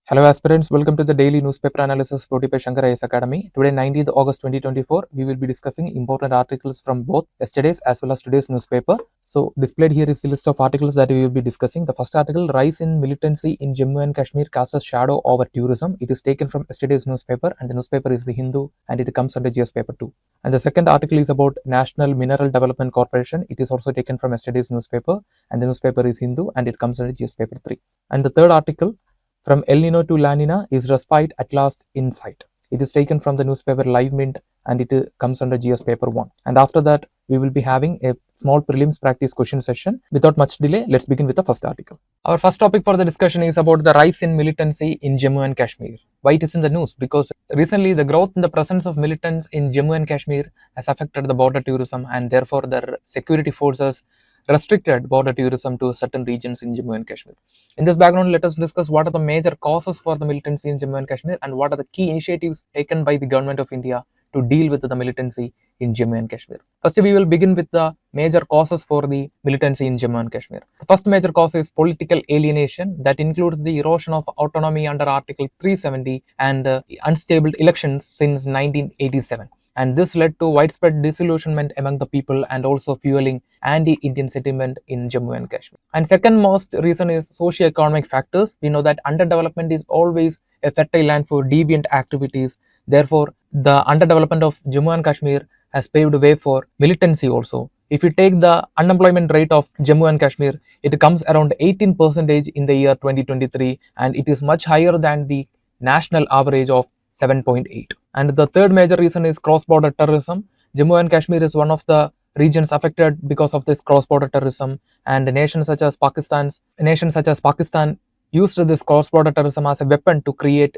Hello aspirants, welcome to the daily newspaper analysis brought by Shankar IAS Academy. Today 19th August 2024, we will be discussing important articles from both yesterday's as well as today's newspaper. So displayed here is the list of articles that we will be discussing. The first article, Rise in Militancy in Jammu and Kashmir casts a shadow over tourism. It is taken from yesterday's newspaper and the newspaper is the Hindu and it comes under GS paper 2. And the second article is about National Mineral Development Corporation. It is also taken from yesterday's newspaper and the newspaper is Hindu and it comes under GS paper 3. And the third article, From El Nino to La Niña is respite at last in sight. It is taken from the newspaper LiveMint and it comes under GS paper 1. And after that, we will be having a small prelims practice question session. Without much delay, let's begin with the first article. Our first topic for the discussion is about the rise in militancy in Jammu and Kashmir. Why it is in the news? Because recently the growth in the presence of militants in Jammu and Kashmir has affected the border tourism and therefore the security forces restricted border tourism to certain regions in Jammu and Kashmir. In this background, let us discuss what are the major causes for the militancy in Jammu and Kashmir and what are the key initiatives taken by the government of India to deal with the militancy in Jammu and Kashmir. First, we will begin with the major causes for the militancy in Jammu and Kashmir. The first major cause is political alienation that includes the erosion of autonomy under Article 370 and unstable elections since 1987. And this led to widespread disillusionment among the people and also fueling anti-Indian sentiment in Jammu and Kashmir. And second most reason is socio-economic factors. We know that underdevelopment is always a fertile land for deviant activities. Therefore, the underdevelopment of Jammu and Kashmir has paved way for militancy also. If you take the unemployment rate of Jammu and Kashmir, it comes around 18% in the year 2023 and it is much higher than the national average of 7.8. And the third major reason is cross-border terrorism. Jammu and Kashmir is one of the regions affected because of this cross-border terrorism, and nations such as Pakistan used this cross-border terrorism as a weapon to create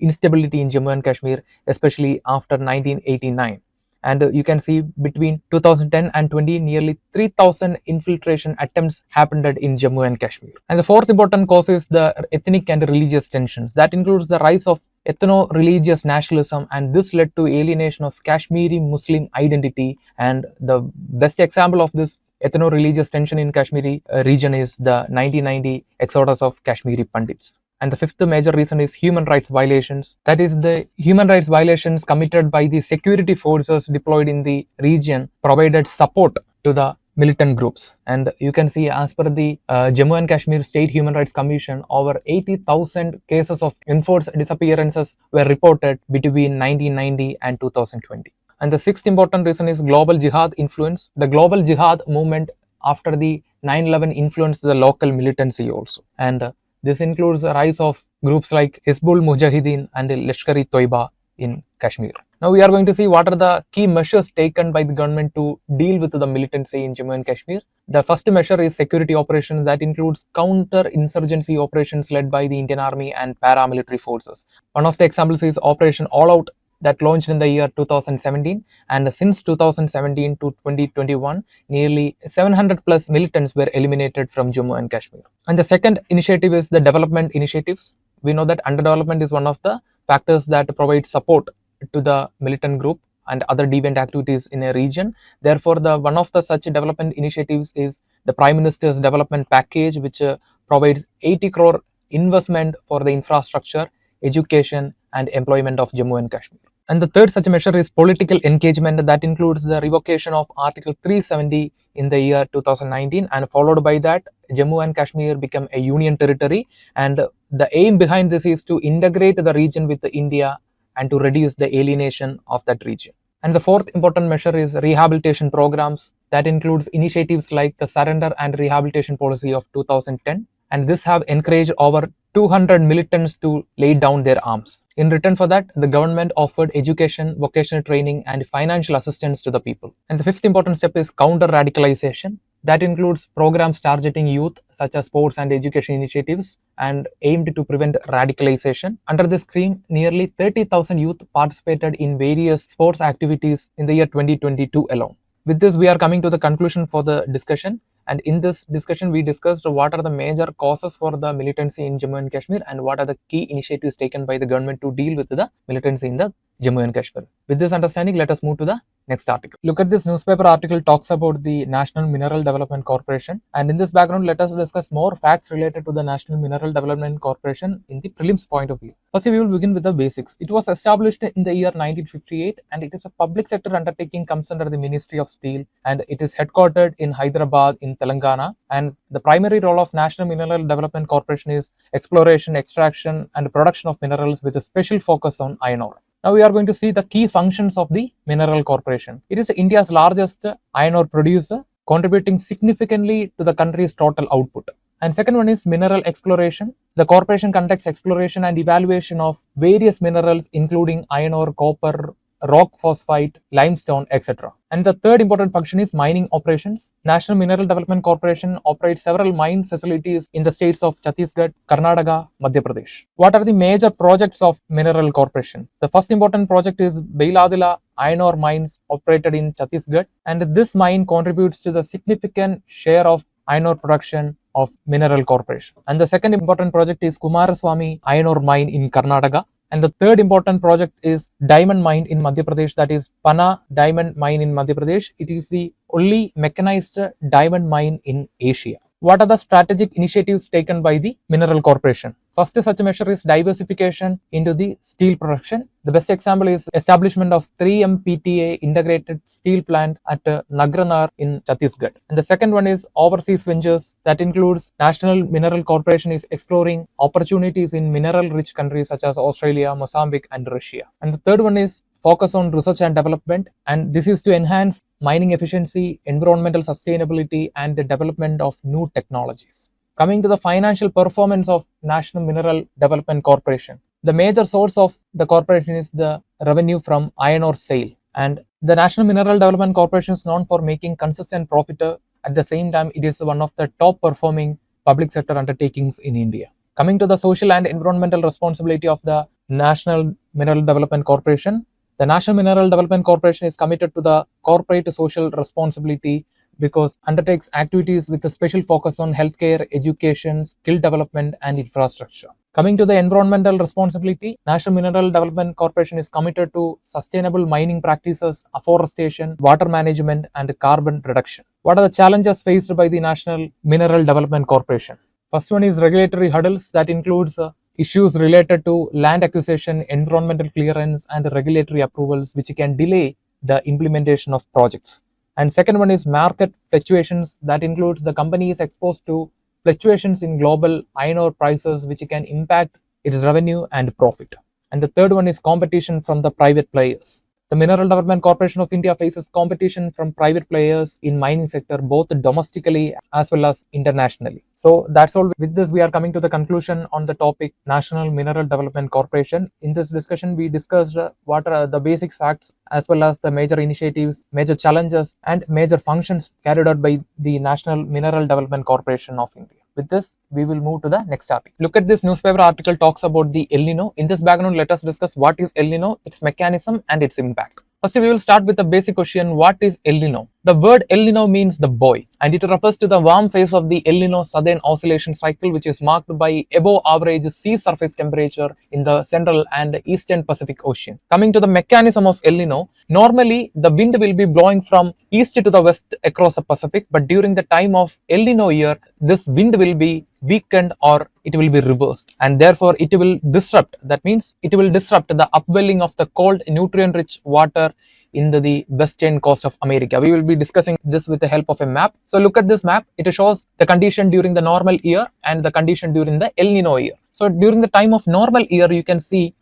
instability in Jammu and Kashmir, especially after 1989. And you can see between 2010 and 20, nearly 3,000 infiltration attempts happened in Jammu and Kashmir. And the fourth important cause is the ethnic and religious tensions. That includes the rise of ethno-religious nationalism, and this led to alienation of Kashmiri Muslim identity. And the best example of this ethno-religious tension in Kashmiri region is the 1990 exodus of Kashmiri Pandits. And the fifth major reason is human rights violations. That is, the human rights violations committed by the security forces deployed in the region provided support to the militant groups. And you can see, as per the Jammu and Kashmir State Human Rights Commission, over 80,000 cases of enforced disappearances were reported between 1990 and 2020. And the sixth important reason is global jihad influence. The global jihad movement after the 9/11 influenced the local militancy also. And this includes the rise of groups like Hizbul Mujahideen and the Lashkar-e-Toiba in Kashmir. Now we are going to see what are the key measures taken by the government to deal with the militancy in Jammu and Kashmir. The first measure is security operations that includes counter-insurgency operations led by the Indian Army and paramilitary forces. One of the examples is Operation All Out that launched in the year 2017, and since 2017 to 2021, nearly 700 plus militants were eliminated from Jammu and Kashmir. And the second initiative is the development initiatives. We know that underdevelopment is one of the factors that provides support to the militant group and other deviant activities in a region. Therefore, one of the such development initiatives is the Prime Minister's development package, which provides 80 crore investment for the infrastructure, education and employment of Jammu and Kashmir. And the third such measure is political engagement that includes the revocation of Article 370 in the year 2019, and followed by that Jammu and Kashmir became a union territory, and the aim behind this is to integrate the region with India and to reduce the alienation of that region. And the fourth important measure is rehabilitation programs that includes initiatives like the surrender and rehabilitation policy of 2010, and this have encouraged over 200 militants to lay down their arms. In return for that, the government offered education, vocational training and financial assistance to the people. And the fifth important step is counter-radicalization. That includes programs targeting youth such as sports and education initiatives and aimed to prevent radicalization. Under this scheme, nearly 30,000 youth participated in various sports activities in the year 2022 alone. With this, we are coming to the conclusion for the discussion. And in this discussion, we discussed what are the major causes for the militancy in Jammu and Kashmir and what are the key initiatives taken by the government to deal with the militancy in the Jammu and Kashmir. With this understanding, let us move to the next article. Look at this newspaper article talks about the National Mineral Development Corporation, and in this background let us discuss more facts related to the National Mineral Development Corporation in the prelims point of view. First, we will begin with the basics. It was established in the year 1958 and it is a public sector undertaking, comes under the Ministry of Steel, and it is headquartered in Hyderabad in Telangana, and the primary role of National Mineral Development Corporation is exploration, extraction and production of minerals with a special focus on iron ore. Now we are going to see the key functions of the Mineral Corporation. It is India's largest iron ore producer, contributing significantly to the country's total output. And second one is mineral exploration. The corporation conducts exploration and evaluation of various minerals including iron ore, copper, rock phosphite, limestone, etc. And the third important function is mining operations. National Mineral Development Corporation operates several mine facilities in the states of Chhattisgarh, Karnataka, Madhya Pradesh. What are the major projects of Mineral Corporation? The first important project is Bailadila iron ore mines operated in Chhattisgarh, and this mine contributes to the significant share of iron ore production of Mineral Corporation. And the second important project is Kumaraswamy iron ore mine in Karnataka. And the third important project is diamond mine in Madhya Pradesh, that is Pana diamond mine in Madhya Pradesh. It is the only mechanized diamond mine in Asia. What are the strategic initiatives taken by the Mineral Corporation? First such measure is diversification into the steel production. The best example is establishment of 3MPTA integrated steel plant at Nagranar in Chhattisgarh. And the second one is overseas ventures. That includes National Mineral Corporation is exploring opportunities in mineral rich countries such as Australia, Mozambique and Russia. And the third one is focus on research and development, and this is to enhance mining efficiency, environmental sustainability and the development of new technologies. Coming to the financial performance of National Mineral Development Corporation, the major source of the corporation is the revenue from iron ore sale, and the National Mineral Development Corporation is known for making consistent profit. At the same time, it is one of the top performing public sector undertakings in India. Coming to the social and environmental responsibility of the National Mineral Development Corporation, the National Mineral Development Corporation is committed to the corporate social responsibility because undertakes activities with a special focus on healthcare, education, skill development and infrastructure. Coming to the environmental responsibility, National Mineral Development Corporation is committed to sustainable mining practices, afforestation, water management and carbon reduction. What are the challenges faced by the National Mineral Development Corporation? First one is regulatory hurdles, that includes issues related to land acquisition, environmental clearance and regulatory approvals which can delay the implementation of projects. And second one is market fluctuations, that includes the company is exposed to fluctuations in global iron ore prices which can impact its revenue and profit. And the third one is competition from the private players. The Mineral Development Corporation of India faces competition from private players in mining sector both domestically as well as internationally. So that's all. With this, we are coming to the conclusion on the topic National Mineral Development Corporation. In this discussion, we discussed what are the basic facts as well as the major initiatives, major challenges and major functions carried out by the National Mineral Development Corporation of India. With this, we will move to the next article. Look at this newspaper article talks about the El Nino. In this background, let us discuss what is El Nino, its mechanism and its impact. First, we will start with the basic question, what is El Nino? The word El Nino means the boy, and it refers to the warm phase of the El Nino southern oscillation cycle, which is marked by above average sea surface temperature in the central and eastern Pacific Ocean. Coming to the mechanism of El Nino, normally the wind will be blowing from east to the west across the Pacific, but during the time of El Nino year, this wind will be weakened or it will be reversed, and therefore it will disrupt. That means it will disrupt the upwelling of the cold nutrient rich water in the western coast of America. We will be discussing this with the help of a map. So look at this map. It shows the condition during the normal year and the condition during the El Nino year. So during the time of normal year, you can see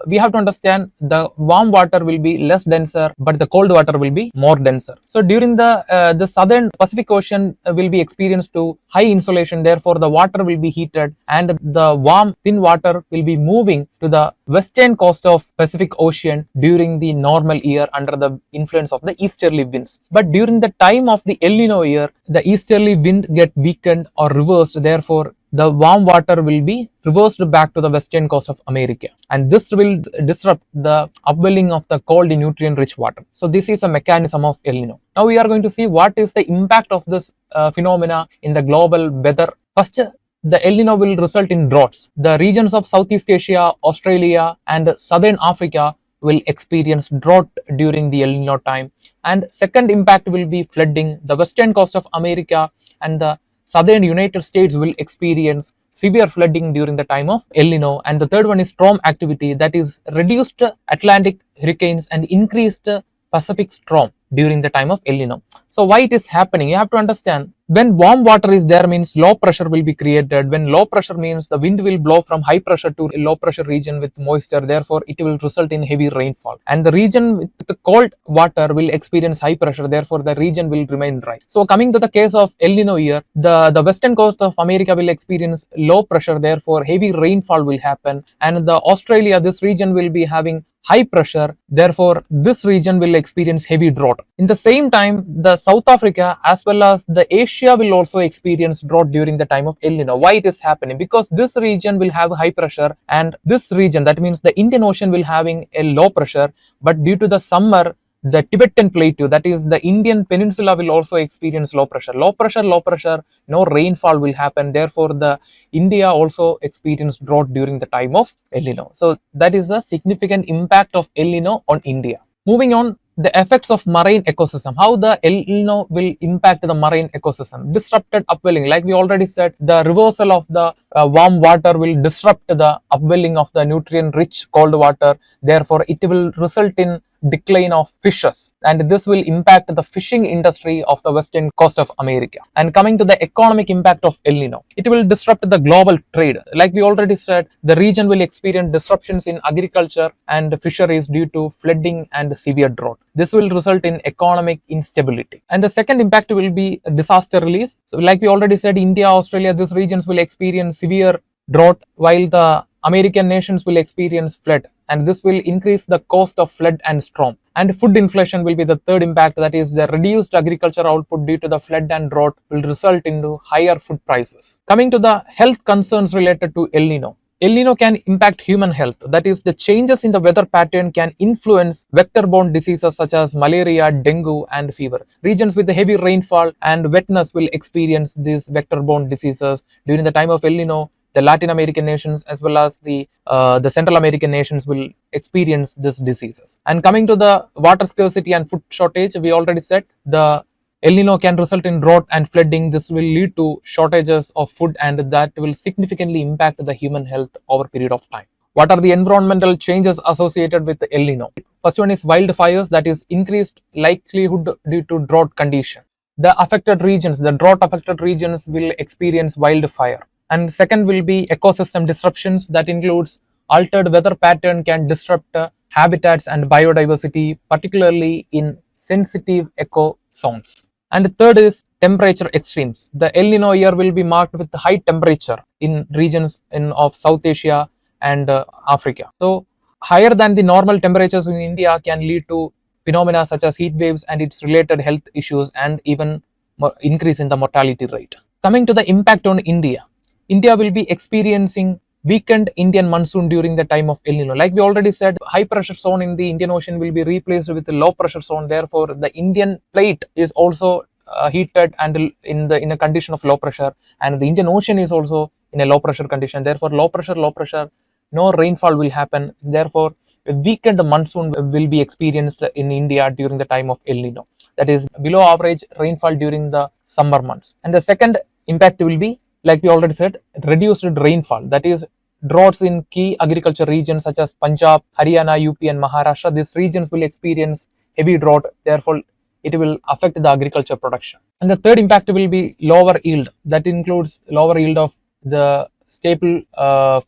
we have to understand the warm water will be less denser, but the cold water will be more denser. So during the southern Pacific Ocean will be experienced to high insolation. Therefore, the water will be heated and the warm thin water will be moving to the western coast of Pacific Ocean during the normal year under the influence of the easterly winds. But during the time of the El Nino year, the easterly wind get weakened or reversed. Therefore, the warm water will be reversed back to the western coast of America, and this will disrupt the upwelling of the cold nutrient rich water. So this is a mechanism of El Nino. Now we are going to see what is the impact of this phenomena in the global weather. First, the El Nino will result in droughts. The regions of Southeast Asia, Australia and Southern Africa will experience drought during the El Nino time. And second impact will be flooding. The western coast of America and the southern United States will experience severe flooding during the time of El Nino. And the third one is storm activity, that is reduced Atlantic hurricanes and increased Pacific storm during the time of El Nino. So why it is happening? You have to understand, when warm water is there means low pressure will be created. When low pressure means the wind will blow from high pressure to low pressure region with moisture, therefore it will result in heavy rainfall. And the region with the cold water will experience high pressure, therefore the region will remain dry. So coming to the case of El Nino year, the western coast of America will experience low pressure, therefore heavy rainfall will happen. And the Australia, this region will be having high pressure, therefore this region will experience heavy drought. In the same time, the South Africa as well as the Asia will also experience drought during the time of El Nino. Why it is happening? Because this region will have high pressure, and this region, that means the Indian Ocean, will having a low pressure, but due to the summer, the Tibetan plateau, that is the Indian peninsula, will also experience low pressure. Low pressure, no rainfall will happen. Therefore, the India also experienced drought during the time of El Nino. So that is the significant impact of El Nino on India. Moving on, the effects of marine ecosystem. How the El Nino will impact the marine ecosystem? Disrupted upwelling. Like we already said, the reversal of the warm water will disrupt the upwelling of the nutrient-rich cold water. Therefore, it will result in decline of fishes, and this will impact the fishing industry of the western coast of America. And coming to the economic impact of El Nino, it will disrupt the global trade. Like we already said, the region will experience disruptions in agriculture and fisheries due to flooding and severe drought. This will result in economic instability. And the second impact will be disaster relief. So like we already said, India, Australia, these regions will experience severe drought, while the American nations will experience flood, and this will increase the cost of flood and storm. And food inflation will be the third impact, that is the reduced agriculture output due to the flood and drought will result into higher food prices. Coming to the health concerns related to El Nino. El Nino can impact human health, that is the changes in the weather pattern can influence vector-borne diseases such as malaria, dengue and fever. Regions with heavy rainfall and wetness will experience these vector-borne diseases during the time of El Nino. The Latin American nations as well as the Central American nations will experience these diseases. And coming to the water scarcity and food shortage, we already said the El Nino can result in drought and flooding. This will lead to shortages of food, and that will significantly impact the human health over a period of time. What are the environmental changes associated with the El Nino? First one is wildfires, that is increased likelihood due to drought condition. The affected regions, the drought affected regions will experience wildfire. And second will be ecosystem disruptions, that includes altered weather pattern can disrupt habitats and biodiversity, particularly in sensitive eco zones. And third is temperature extremes. The El Nino year will be marked with high temperature in regions of South Asia and Africa. So higher than the normal temperatures in India can lead to phenomena such as heat waves and its related health issues, and even increase in the mortality rate. Coming to the impact on India. India will be experiencing weakened Indian monsoon during the time of El Nino. Like we already said, high pressure zone in the Indian Ocean will be replaced with a low pressure zone. Therefore, the Indian plate is also heated and in a condition of low pressure, and the Indian Ocean is also in a low pressure condition. Therefore, low pressure, no rainfall will happen. Therefore, a weakened monsoon will be experienced in India during the time of El Nino. That is below average rainfall during the summer months. And the second impact will be, like we already said, reduced rainfall, that is droughts in key agriculture regions such as Punjab, Haryana, UP and Maharashtra. These regions will experience heavy drought, therefore it will affect the agriculture production. And the third impact will be lower yield, that includes lower yield of the staple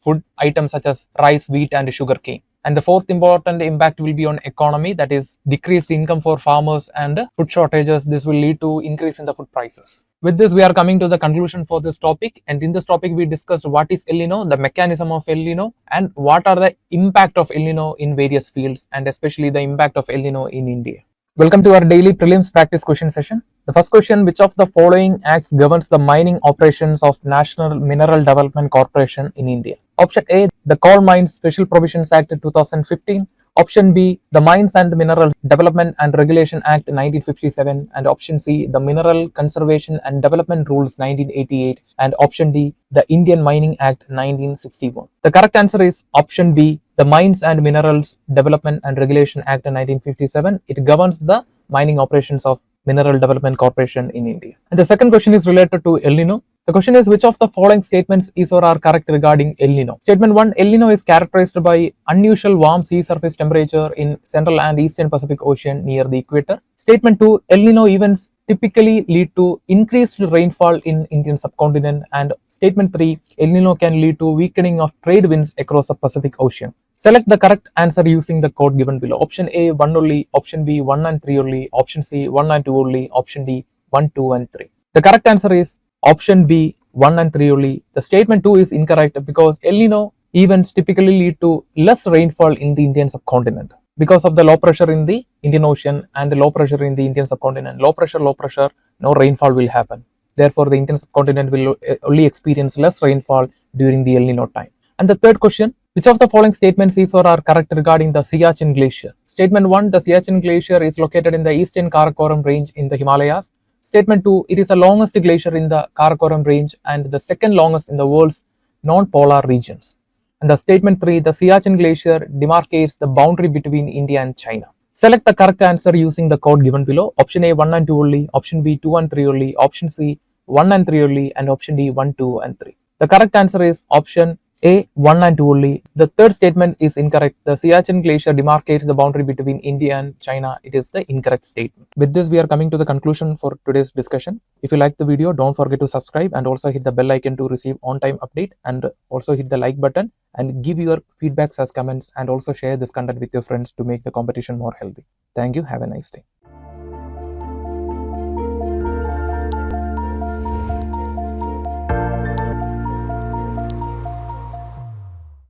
food items such as rice, wheat and sugarcane. And the fourth important impact will be on economy, that is decreased income for farmers and food shortages. This will lead to increase in the food prices. With this, we are coming to the conclusion for this topic, and in this topic we discussed what is El Nino, the mechanism of El Nino, and what are the impact of El Nino in various fields, and especially the impact of El Nino in India. Welcome to our daily prelims practice question session. The first question, which of the following acts governs the mining operations of National Mineral Development Corporation in India? Option A, the Coal Mines Special Provisions Act 2015. Option B, the Mines and Mineral Development and Regulation Act 1957. And option C, the Mineral Conservation and Development Rules 1988. And option D, the Indian Mining Act 1961. The correct answer is option B, the Mines and Minerals Development and Regulation Act of 1957. It governs the mining operations of Mineral Development Corporation in India. And the second question is related to El Nino. The question is, which of the following statements is or are correct regarding El Nino? Statement 1, El Nino is characterized by unusual warm sea surface temperature in Central and Eastern Pacific Ocean near the equator. Statement 2, El Nino events typically lead to increased rainfall in Indian subcontinent. And statement 3, El Nino can lead to weakening of trade winds across the Pacific Ocean. Select the correct answer using the code given below. Option A, 1 only. Option B, 1 and 3 only. Option C, 1 and 2 only. Option D, 1, 2 and 3. The correct answer is option B, 1 and 3 only. The statement 2 is incorrect because El Nino events typically lead to less rainfall in the Indian subcontinent because of the low pressure in the Indian Ocean and the low pressure in the Indian subcontinent. Low pressure, no rainfall will happen. Therefore, the Indian subcontinent will only experience less rainfall during the El Nino time. And the third question, which of the following statements is or are correct regarding the Siachen Glacier? Statement 1, the Siachen Glacier is located in the eastern Karakoram range in the Himalayas. Statement 2, it is the longest glacier in the Karakoram range and the second longest in the world's non-polar regions. And the statement 3, the Siachen Glacier demarcates the boundary between India and China. Select the correct answer using the code given below. Option A, 1 and 2 only. Option B, 2 and 3 only. Option C, 1 and 3 only. And option D, 1, 2 and 3. The correct answer is option A, 1 and 2 only. The third statement is incorrect. The Siachen Glacier demarcates the boundary between India and China. It is the incorrect statement. With this, we are coming to the conclusion for today's discussion. If you like the video, don't forget to subscribe and also hit the bell icon to receive on-time update, and also hit the like button and give your feedbacks as comments, and also share this content with your friends to make the competition more healthy. Thank you. Have a nice day.